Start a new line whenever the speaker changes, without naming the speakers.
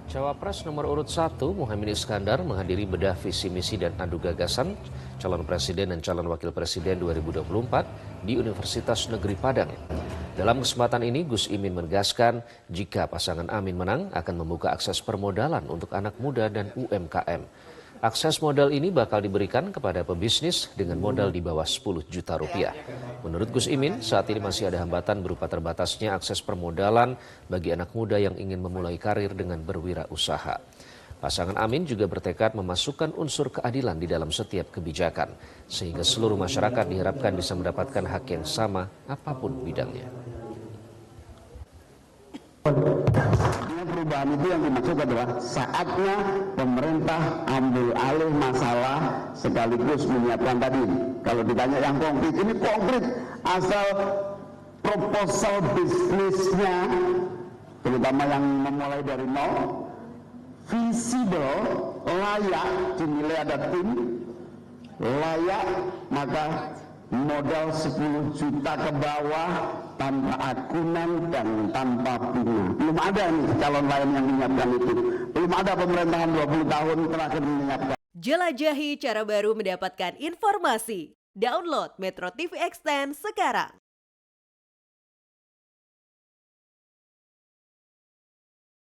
Cawapres nomor urut 1 Muhaimin Iskandar menghadiri bedah visi misi dan adu gagasan calon presiden dan calon wakil presiden 2024 di Universitas Negeri Padang. Dalam kesempatan ini Gus Imin menegaskan jika pasangan Amin menang akan membuka akses permodalan untuk anak muda dan UMKM. Akses modal ini bakal diberikan kepada pebisnis dengan modal di bawah 10 juta rupiah. Menurut Gus Imin, saat ini masih ada hambatan berupa terbatasnya akses permodalan bagi anak muda yang ingin memulai karir dengan berwirausaha. Pasangan Amin juga bertekad memasukkan unsur keadilan di dalam setiap kebijakan, sehingga seluruh masyarakat diharapkan bisa mendapatkan hak yang sama apapun bidangnya.
Perubahan itu yang dimaksud adalah saatnya pemerintah ambil alih masalah sekaligus menyiapkan tadi. Kalau ditanya yang konkret, ini konkret asal proposal bisnisnya, terutama yang memulai dari nol, visible, layak, dinilai ada tim, layak, maka modal 10 juta ke bawah tanpa akunan dan tanpa bunga. Belum ada nih calon lain yang menyiapkan itu. Belum ada pemerintahan 20 tahun terakhir menyiapkan.
Jelajahi cara baru mendapatkan informasi. Download Metro TV Extend sekarang.